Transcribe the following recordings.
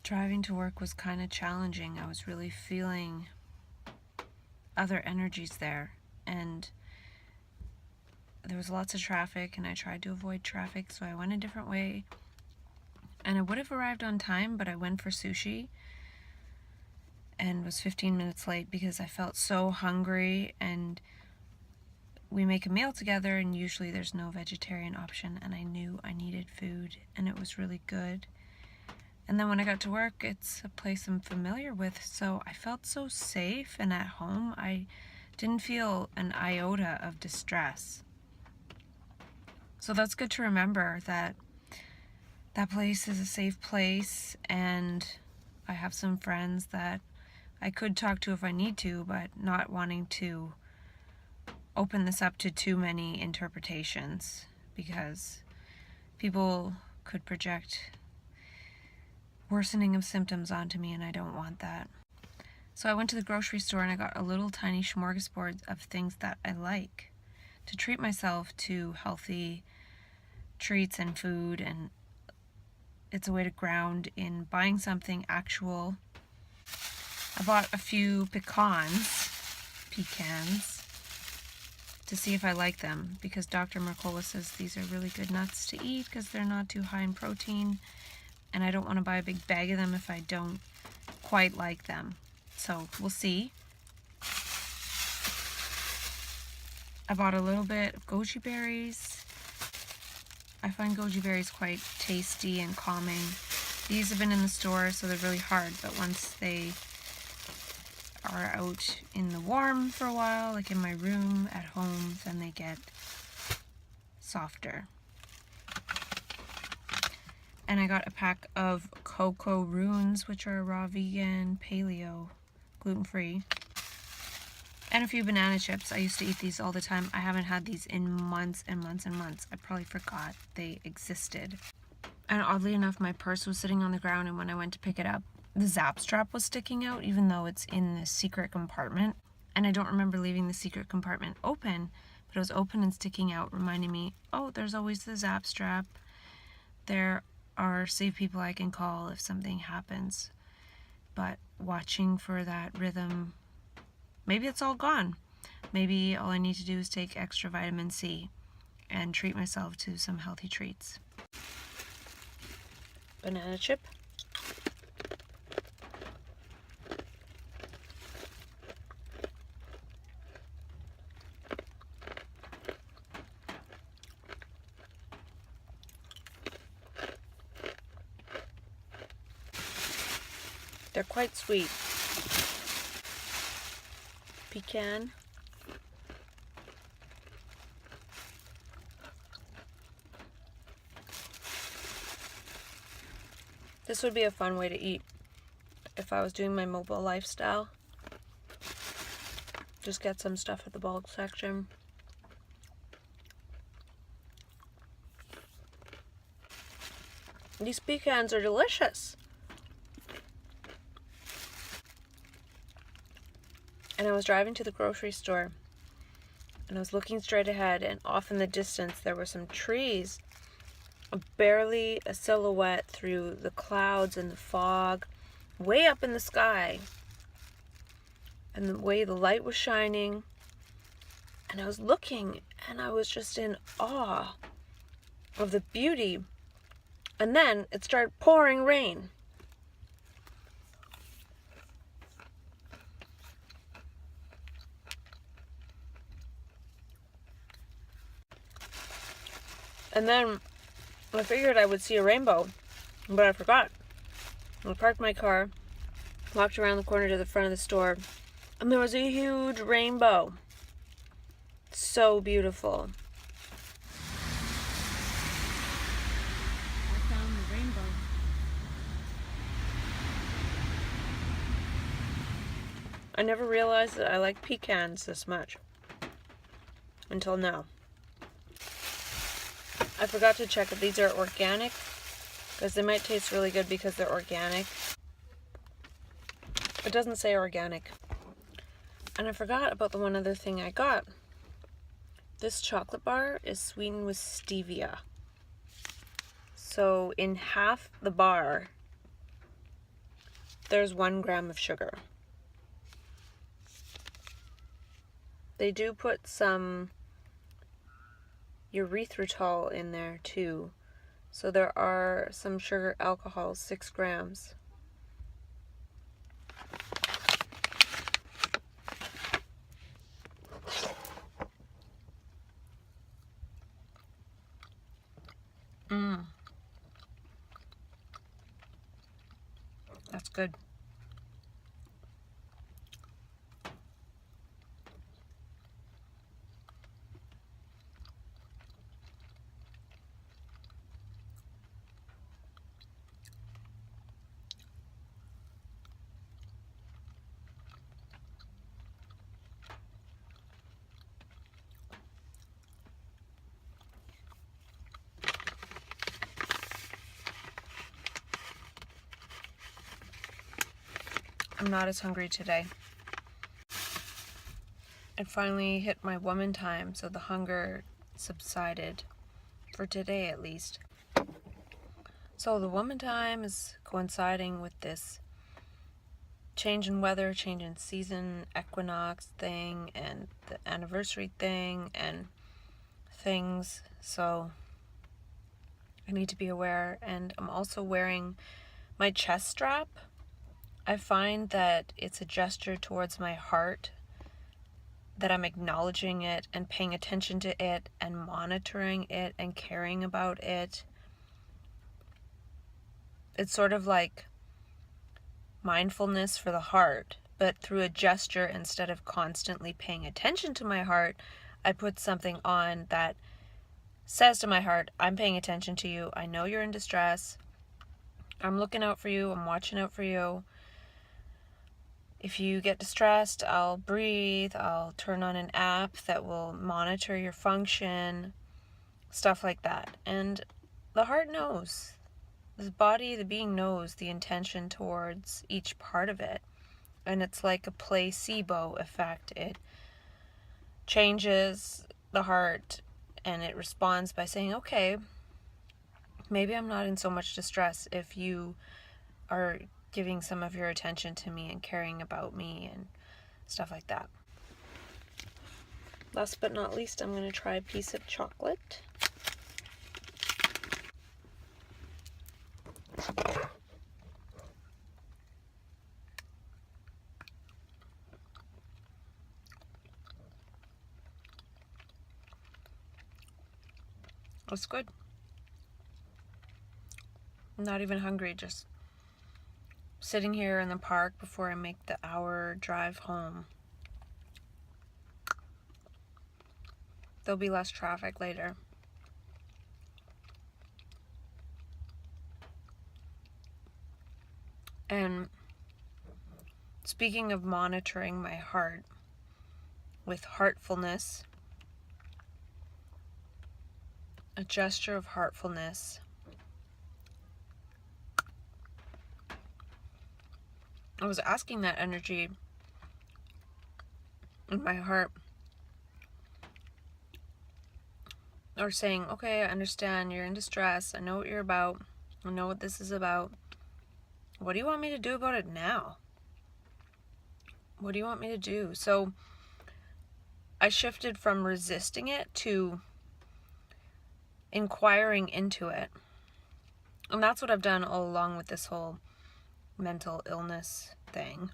Driving to work was kind of challenging. I was really feeling other energies there, and there was lots of traffic, and I tried to avoid traffic, so I went a different way. And I would have arrived on time, but I went for sushi and was 15 minutes late because I felt so hungry, and we make a meal together and usually there's no vegetarian option, and I knew I needed food and it was really good. And then when I got to work, it's a place I'm familiar with, so I felt so safe and at home. I didn't feel an iota of distress. So that's good to remember, that that place is a safe place, and I have some friends that I could talk to if I need to, but not wanting to open this up to too many interpretations because people could project worsening of symptoms onto me, and I don't want that. So I went to the grocery store and I got a little tiny smorgasbord of things that I like to treat myself to healthy treats and food, and it's a way to ground in buying something actual. I bought a few pecans, to see if I like them, because Dr. Mercola says these are really good nuts to eat because they're not too high in protein, and I don't want to buy a big bag of them if I don't quite like them. So we'll see. I bought a little bit of goji berries. I find goji berries quite tasty and calming. These have been in the store, so they're really hard, but once they are out in the warm for a while, like in my room at home, then they get softer. And I got a pack of cocoa runes, which are raw vegan, paleo, gluten-free, and a few banana chips. I used to eat these all the time. I haven't had these in months and months and months. I probably forgot they existed. And oddly enough, my purse was sitting on the ground, and when I went to pick it up, the zap strap was sticking out, even though it's in the secret compartment. And I don't remember leaving the secret compartment open, but it was open and sticking out, reminding me, oh, there's always the zap strap. There are safe people I can call if something happens. But watching for that rhythm, maybe it's all gone. Maybe all I need to do is take extra vitamin C and treat myself to some healthy treats. Banana chip. They're quite sweet. Pecan. This would be a fun way to eat if I was doing my mobile lifestyle. Just get some stuff at the bulk section. These pecans are delicious. And I was driving to the grocery store, and I was looking straight ahead, and off in the distance there were some trees, barely a silhouette through the clouds and the fog, way up in the sky. And the way the light was shining, and I was looking, and I was just in awe of the beauty. And then it started pouring rain. And then I figured I would see a rainbow, but I forgot. I parked my car, walked around the corner to the front of the store, and there was a huge rainbow. So beautiful. I found the rainbow. I never realized that I like pecans this much until now. I forgot to check if these are organic, because they might taste really good because they're organic. It doesn't say organic. And I forgot about the one other thing I got. This chocolate bar is sweetened with stevia. So in half the bar there's 1 gram of sugar. They do put some erythritol in there too. So there are some sugar alcohols, 6 grams. That's good. I'm not as hungry today. It finally hit my woman time, so the hunger subsided, for today at least. So the woman time is coinciding with this change in weather, change in season, equinox thing, and the anniversary thing, and things. So I need to be aware. And I'm also wearing my chest strap. I find that it's a gesture towards my heart, that I'm acknowledging it and paying attention to it and monitoring it and caring about it. It's sort of like mindfulness for the heart, but through a gesture. Instead of constantly paying attention to my heart, I put something on that says to my heart, I'm paying attention to you. I know you're in distress. I'm looking out for you. I'm watching out for you. If you get distressed, I'll breathe. I'll turn on an app that will monitor your function. Stuff like that. And the heart knows. The body, the being knows the intention towards each part of it. And it's like a placebo effect. It changes the heart and it responds by saying, okay, maybe I'm not in so much distress if you are giving some of your attention to me and caring about me and stuff like that. Last but not least, I'm going to try a piece of chocolate. It's good. I'm not even hungry, just sitting here in the park before I make the hour drive home. There'll be less traffic later. And speaking of monitoring my heart with heartfulness, a gesture of heartfulness, I was asking that energy in my heart, or saying, okay, I understand you're in distress. I know what you're about. I know what this is about. What do you want me to do about it now? What do you want me to do? So I shifted from resisting it to inquiring into it. And that's what I've done all along with this whole mental illness thing.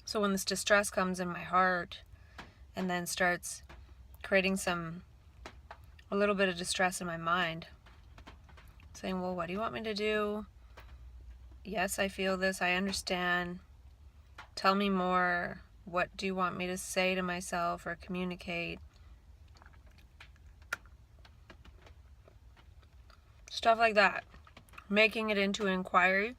So when this distress comes in my heart and then starts creating a little bit of distress in my mind, saying, well, what do you want me to do? Yes, I feel this. I understand. Tell me more. What do you want me to say to myself or communicate? Stuff like that. Making it into an inquiry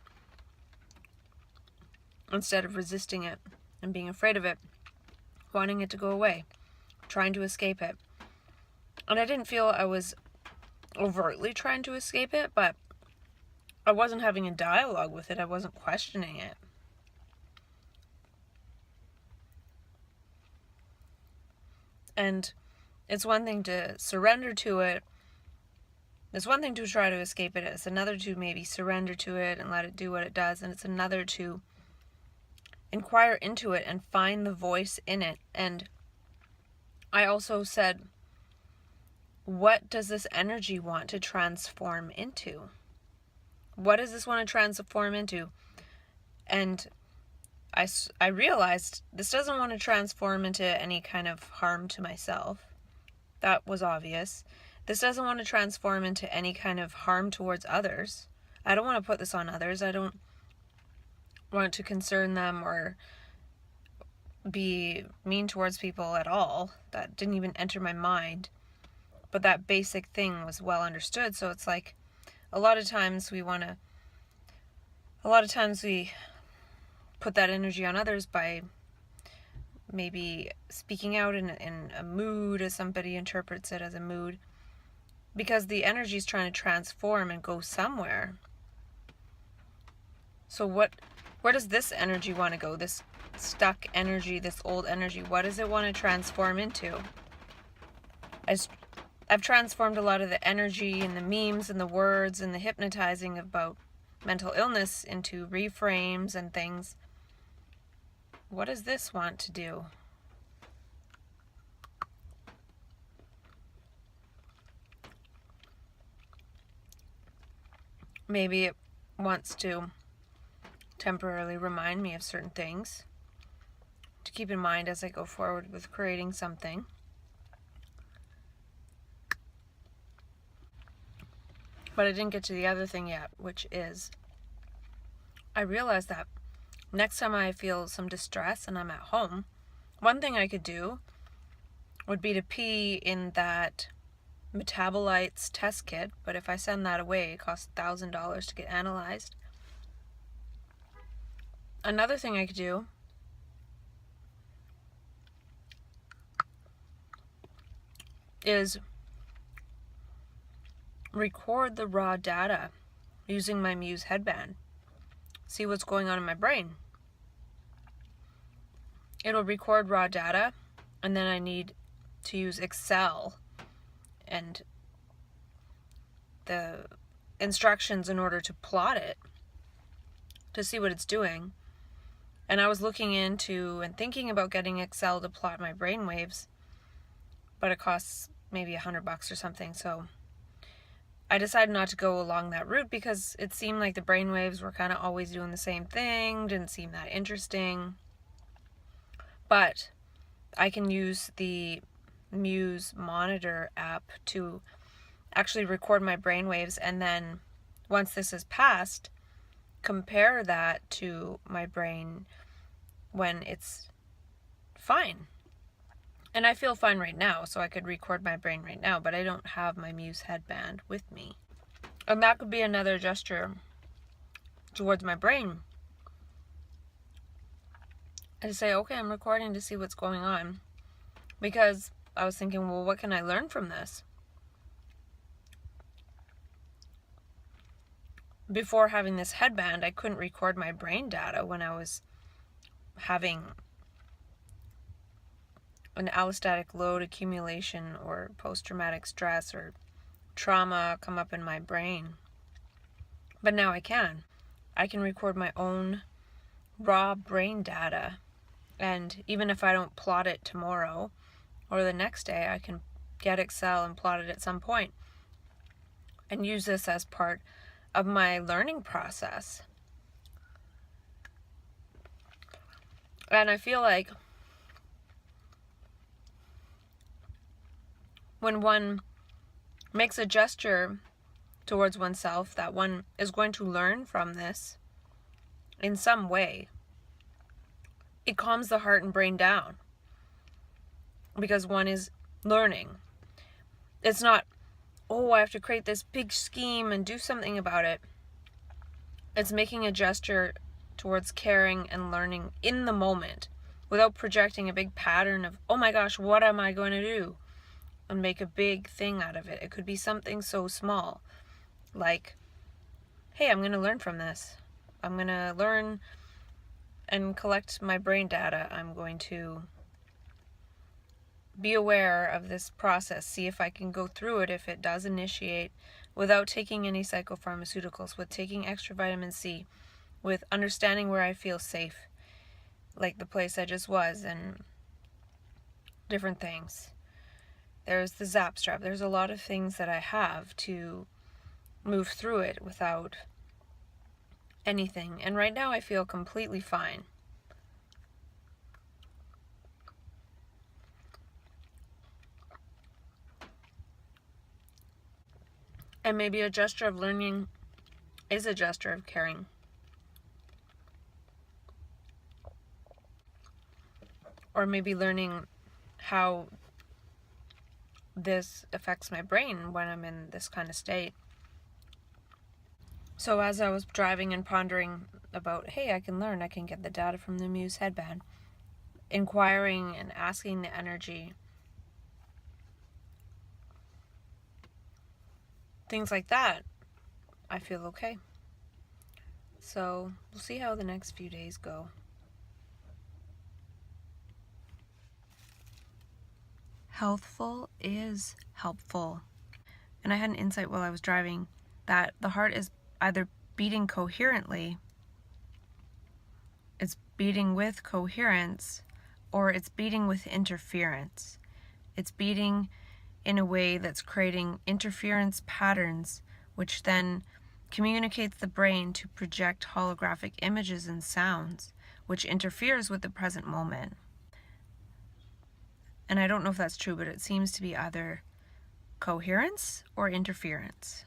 instead of resisting it and being afraid of it, wanting it to go away, trying to escape it. And I didn't feel I was overtly trying to escape it, but I wasn't having a dialogue with it. I wasn't questioning it. And it's one thing to surrender to it It's one thing to try to escape it. It's another to maybe surrender to it and let it do what it does. And it's another to inquire into it and find the voice in it. And I also said, what does this energy want to transform into? What does this want to transform into? And I realized this doesn't want to transform into any kind of harm to myself. That was obvious. This doesn't want to transform into any kind of harm towards others. I don't want to put this on others. I don't want to concern them or be mean towards people at all. That didn't even enter my mind. But that basic thing was well understood. So it's like a lot of times we put that energy on others by maybe speaking out in a mood, as somebody interprets it as a mood, because the energy is trying to transform and go somewhere. So where does this energy want to go? This stuck energy, this old energy, what does it want to transform into? I've transformed a lot of the energy and the memes and the words and the hypnotizing about mental illness into reframes and things. What does this want to do? Maybe it wants to temporarily remind me of certain things to keep in mind as I go forward with creating something. But I didn't get to the other thing yet, which is I realized that next time I feel some distress and I'm at home, one thing I could do would be to pee in that metabolites test kit, but if I send that away, it costs $1,000 to get analyzed. Another thing I could do is record the raw data using my Muse headband. See what's going on in my brain. It'll record raw data, and then I need to use Excel and the instructions in order to plot it to see what it's doing. And I was looking into and thinking about getting Excel to plot my brain waves, but it costs maybe $100 or something. So I decided not to go along that route because it seemed like the brain waves were kind of always doing the same thing, didn't seem that interesting. But I can use the Muse Monitor app to actually record my brain waves, and then once this is passed, compare that to my brain when it's fine. And I feel fine right now, so I could record my brain right now, but I don't have my Muse headband with me. And that could be another gesture towards my brain. And to say, okay, I'm recording to see what's going on. Because I was thinking, well, what can I learn from this? Before having this headband, I couldn't record my brain data when I was having an allostatic load accumulation or post-traumatic stress or trauma come up in my brain. But now I can. I can record my own raw brain data. And even if I don't plot it tomorrow or the next day, I can get Excel and plot it at some point and use this as part of my learning process. And I feel like when one makes a gesture towards oneself that one is going to learn from this in some way, it calms the heart and brain down because one is learning. It's not, oh, I have to create this big scheme and do something about it. It's making a gesture towards caring and learning in the moment without projecting a big pattern of, oh my gosh, what am I going to do? And make a big thing out of it. It could be something so small, like, hey, I'm going to learn from this. I'm going to learn and collect my brain data. I'm going to be aware of this process, see if I can go through it, if it does initiate without taking any psychopharmaceuticals, with taking extra vitamin C, with understanding where I feel safe, like the place I just was, and different things. There's the Zap strap. There's a lot of things that I have to move through it without anything. And right now I feel completely fine. And maybe a gesture of learning is a gesture of caring. Or maybe learning how this affects my brain when I'm in this kind of state. So as I was driving and pondering about, hey, I can get the data from the Muse headband, inquiring and asking the energy, things like that, I feel okay. So we'll see how the next few days go. Healthful is helpful. And I had an insight while I was driving that the heart is either beating coherently, it's beating with coherence, or it's beating with interference. It's beating in a way that's creating interference patterns, which then communicates the brain to project holographic images and sounds, which interferes with the present moment. And I don't know if that's true, but it seems to be either coherence or interference.